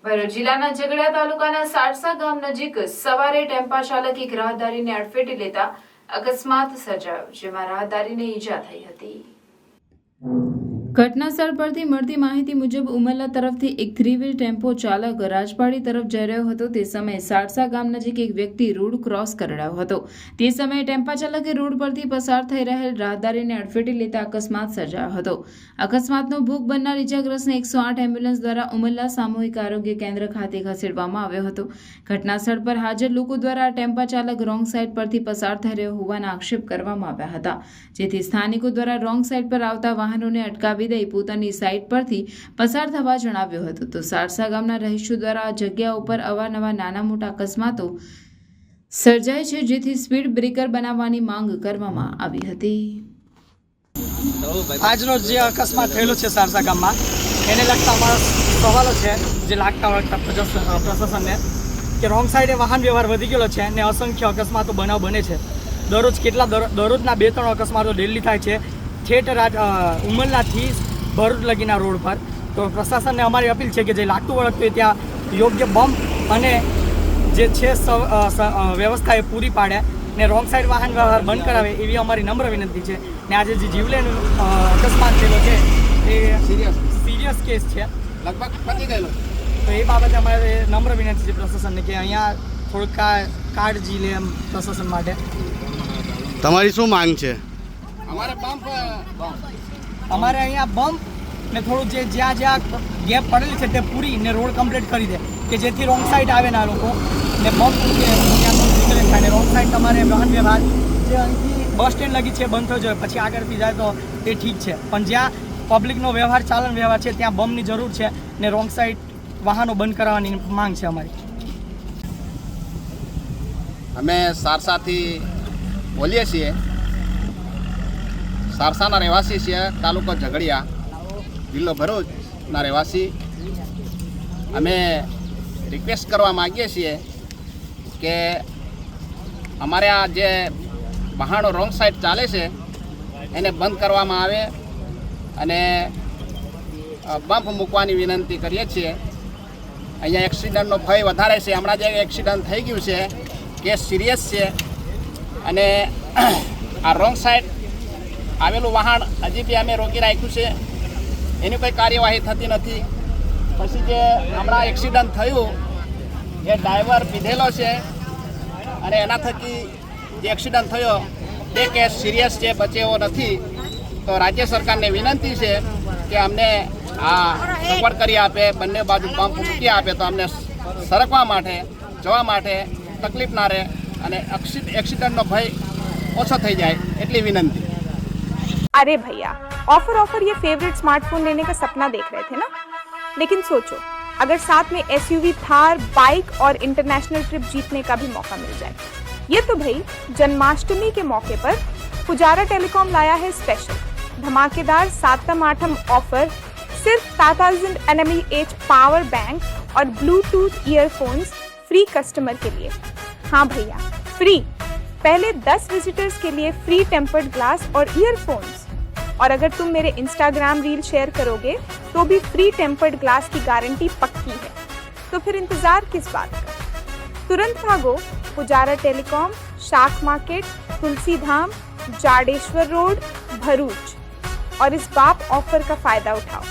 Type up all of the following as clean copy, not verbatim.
ભરૂચ જિલ્લાના ઝઘડિયા તાલુકાના સારસા ગામ નજીક સવારે ટેમ્પા ચાલક એક રાહદારીને અડફેટે લેતા અકસ્માત સર્જાયો, જેમાં રાહદારીને ઈજા થઈ હતી। ઘટના સ્થળ પરથી મળતી માહિતી મુજબ ઉમરલા તરફથી એક 3 વ્હીલ ટેમ્પો ચાલક રાજપાડી તરફ જઈ રહ્યો હતો। તે સમયે સારસા ગામ નજીક એક વ્યક્તિ રોડ ક્રોસ કરી રહ્યો હતો। તે સમયે ટેમ્પા ચાલકે રોડ પરથી પસાર થઈ રહેલ રાહદારીને અડફેટે લેતા અકસ્માત સર્જાયો હતો। અકસ્માતનો ભોગ બનનાર ઇજાગ્રસ્તને 108 એમ્બ્યુલન્સ દ્વારા ઉમરલા સામૂહિક આરોગ્ય કેન્દ્ર ખાતે ખસેડવામાં આવ્યો હતો। ઘટના સ્થળ પર હાજર લોકો દ્વારા આ ટેમ્પા ચાલક રોંગ સાઈડ પરથી પસાર થઈ રહ્યો હોવાના આક્ષેપ કરવામાં આવ્યા હતા, જેથી સ્થાનિકો દ્વારા રોંગ સાઈડ પર આવતા વાહનોને અટકાવી પોતાની સાઈડ પરથી પસાર થવા જણાવ્યું હતું। તો સારસા ગામના રહીશો દ્વારા આ જગ્યા ઉપર અવારનવાર નાના મોટા અકસ્માતો સર્જાય છે, જેથી સ્પીડ બ્રેકર બનાવવાની માંગ કરવામાં આવી હતી। આજનો જે અકસ્માત થયેલો છે સારસા ગામમાં, એને લગતા અમારા સવાલો છે જે લાગતા વળગતા પ્રશાસનને કે રોંગ સાઈડે વાહન વ્યવહાર વધી ગયેલો છે અને અસંખ્ય અકસ્માતો બનાવ બને છે। દરરોજના 2-3 અકસ્માતો ડેલી થાય છે ઠેઠ ઉમરલાથી ભરૂચ લગીના રોડ પર। તો પ્રશાસનને અમારી અપીલ છે કે જે લાગતું વળગતું હોય ત્યાં યોગ્ય બમ્પ અને જે છે વ્યવસ્થા એ પૂરી પાડે ને રોંગ સાઈડ વાહન વ્યવહાર બંધ કરાવે એવી અમારી નમ્ર વિનંતી છે। ને આજે જે જીવલેણ અકસ્માત થયેલો છે એ સિરિયસ કેસ છે, લગભગ પતી ગયેલો, તો એ બાબતે અમારે નમ્ર વિનંતી છે પ્રશાસનને કે અહીંયા થોડુંક કાળજી લે એમ પ્રશાસન માટે। તમારી શું માંગ છે? અમારે અહીંયા બમ્પ ને થોડું જે જ્યાં ગેપ પડેલી છે તે પૂરી ને રોડ કમ્પ્લીટ કરી દે કે જેથી રોંગ સાઈડ આવે ના લોકો ને બમ્પ થાય ને રોંગ સાઈડ તમારે વાહન વ્યવહાર જે અહીંથી બસ સ્ટેન્ડ લગી છે બંધ થઈ જાય, પછી આગળથી જાય તો એ ઠીક છે, પણ જ્યાં પબ્લિકનો વ્યવહાર ચાલન વ્યવહાર છે ત્યાં બમ્પની જરૂર છે ને રોંગ સાઈડ વાહનો બંધ કરાવવાની માંગ છે અમારી। અમે સારસાથી બોલીએ છીએ, સારસાના રહેવાસી છીએ, તાલુકો ઝઘડિયા, જિલ્લો ભરૂચના રહેવાસી। અમે રિક્વેસ્ટ કરવા માગીએ છીએ કે અમારે આ જે વાહનો રોંગ સાઈડ ચાલે છે એને બંધ કરવામાં આવે અને બમ્પ મૂકવાની વિનંતી કરીએ છીએ। અહીંયા એક્સિડન્ટનો ભય વધારે છે। હમણાં જે એક્સિડન્ટ થઈ ગયું છે કેસ સિરિયસ છે અને આ રોંગ સાઈડ આવેલું વાહન હજી બી અમે રોકી રાખ્યું છે, એની કોઈ કાર્યવાહી થતી નથી। પછી જે હમણાં એક્સિડન્ટ થયું એ ડ્રાઈવર પીધેલો છે અને એના થકી જે એક્સિડન્ટ થયો તે કેસ સિરિયસ છે, બચે એવો નથી। તો રાજ્ય સરકારને વિનંતી છે કે અમને આ સગવડ કરી આપે, બંને બાજુ પંપ મૂકી આપે તો અમને સરકવા માટે જવા માટે તકલીફ ના રહે અને એક્સિડન્ટનો ભય ઓછો થઈ જાય એટલી વિનંતી। अरे भैया, ऑफर ये फेवरेट स्मार्टफोन लेने का सपना देख रहे थे ना, लेकिन सोचो अगर साथ में एसयूवी, थार, बाइक और इंटरनेशनल ट्रिप जीतने का भी मौका मिल जाए। ये तो भाई जन्माष्टमी के मौके पर पुजारा टेलीकॉम लाया है स्पेशल धमाकेदार 7-8 ऑफर। सिर्फ 7000 nmAh पावर बैंक और ब्लूटूथ ईयरफोन्स फ्री कस्टमर के लिए। हाँ भैया, फ्री। पहले 10 विजिटर्स के लिए फ्री टेम्पर्ड ग्लास और ईयरफोन्स, और अगर तुम मेरे इंस्टाग्राम रील शेयर करोगे तो भी फ्री टेम्पर्ड ग्लास की गारंटी पक्की है। तो फिर इंतजार किस बात का? तुरंत भागो पुजारा टेलीकॉम, शाख मार्केट, तुलसी धाम, जाडेश्वर रोड, भरूच, और इस बाप ऑफर का फायदा उठाओ।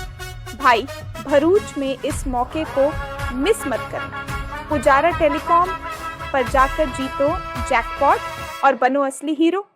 भाई, भरूच में इस मौके को मिस मत करना। पुजारा टेलीकॉम पर जाकर जीतो जैकपॉट और बनो असली हीरो।